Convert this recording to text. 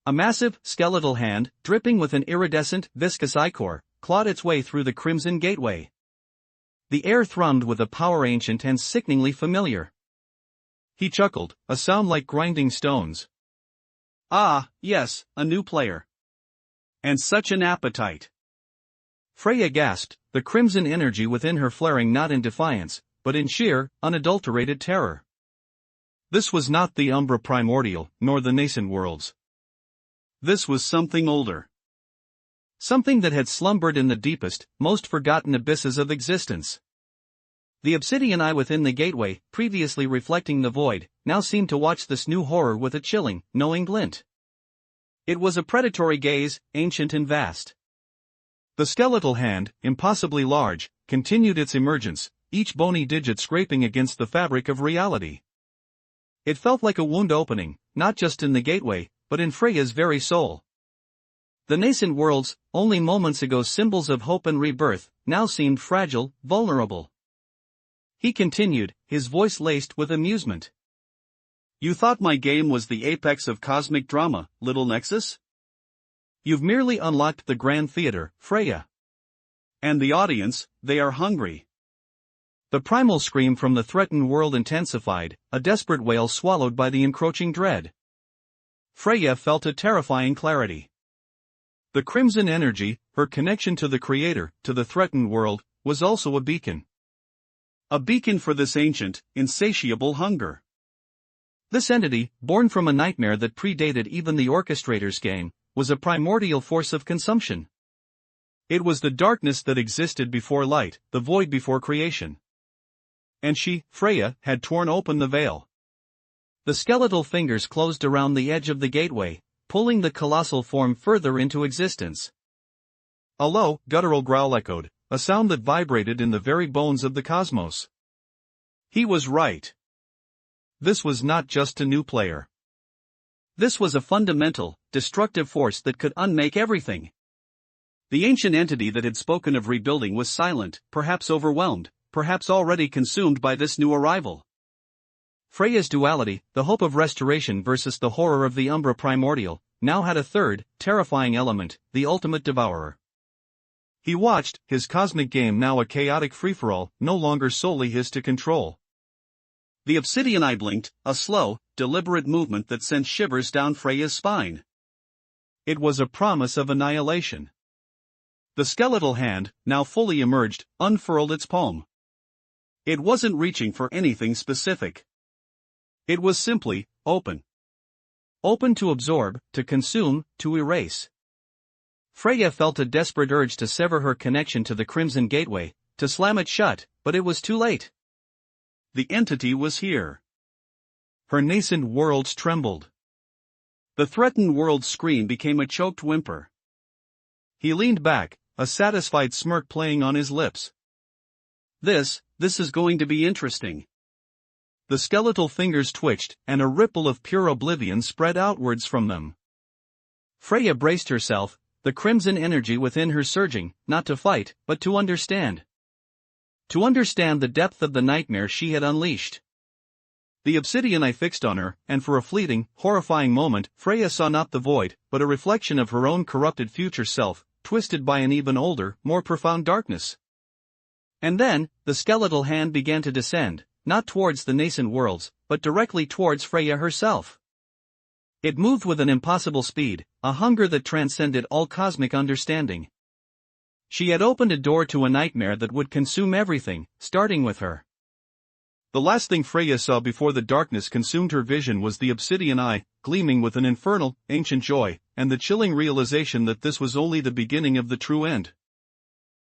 A massive, skeletal hand, dripping with an iridescent, viscous ichor, clawed its way through the crimson gateway. The air thrummed with a power ancient and sickeningly familiar. He chuckled, a sound like grinding stones. Ah, yes, a new player. And such an appetite. Freya gasped, the crimson energy within her flaring not in defiance, but in sheer, unadulterated terror. This was not the Umbra primordial, nor the nascent worlds. This was something older. Something that had slumbered in the deepest, most forgotten abysses of existence. The obsidian eye within the gateway, previously reflecting the void, now seemed to watch this new horror with a chilling, knowing glint. It was a predatory gaze, ancient and vast. The skeletal hand, impossibly large, continued its emergence, each bony digit scraping against the fabric of reality. It felt like a wound opening, not just in the gateway, but in Freya's very soul. The nascent worlds, only moments ago symbols of hope and rebirth, now seemed fragile, vulnerable. He continued, his voice laced with amusement. You thought my game was the apex of cosmic drama, little Nexus? You've merely unlocked the grand theater, Freya. And the audience, they are hungry. The primal scream from the threatened world intensified, a desperate wail swallowed by the encroaching dread. Freya felt a terrifying clarity. The crimson energy, her connection to the Creator, to the threatened world, was also a beacon. A beacon for this ancient, insatiable hunger. This entity, born from a nightmare that predated even the orchestrator's game, was a primordial force of consumption. It was the darkness that existed before light, the void before creation. And she, Freya, had torn open the veil. The skeletal fingers closed around the edge of the gateway, pulling the colossal form further into existence. A low, guttural growl echoed, a sound that vibrated in the very bones of the cosmos. He was right. This was not just a new player. This was a fundamental, destructive force that could unmake everything. The ancient entity that had spoken of rebuilding was silent, perhaps overwhelmed, perhaps already consumed by this new arrival. Freya's duality, the hope of restoration versus the horror of the Umbra primordial, now had a third, terrifying element, the ultimate devourer. He watched, his cosmic game now a chaotic free-for-all, no longer solely his to control. The obsidian eye blinked, a slow, deliberate movement that sent shivers down Freya's spine. It was a promise of annihilation. The skeletal hand, now fully emerged, unfurled its palm. It wasn't reaching for anything specific. It was simply, open. Open to absorb, to consume, to erase. Freya felt a desperate urge to sever her connection to the Crimson Gateway, to slam it shut, but it was too late. The entity was here. Her nascent worlds trembled. The threatened world's scream became a choked whimper. He leaned back, a satisfied smirk playing on his lips. This is going to be interesting. The skeletal fingers twitched, and a ripple of pure oblivion spread outwards from them. Freya braced herself, the crimson energy within her surging, not to fight, but to understand. To understand the depth of the nightmare she had unleashed. The obsidian eye fixed on her, and for a fleeting, horrifying moment, Freya saw not the void, but a reflection of her own corrupted future self, twisted by an even older, more profound darkness. And then, the skeletal hand began to descend, not towards the nascent worlds, but directly towards Freya herself. It moved with an impossible speed, a hunger that transcended all cosmic understanding. She had opened a door to a nightmare that would consume everything, starting with her. The last thing Freya saw before the darkness consumed her vision was the obsidian eye, gleaming with an infernal, ancient joy, and the chilling realization that this was only the beginning of the true end.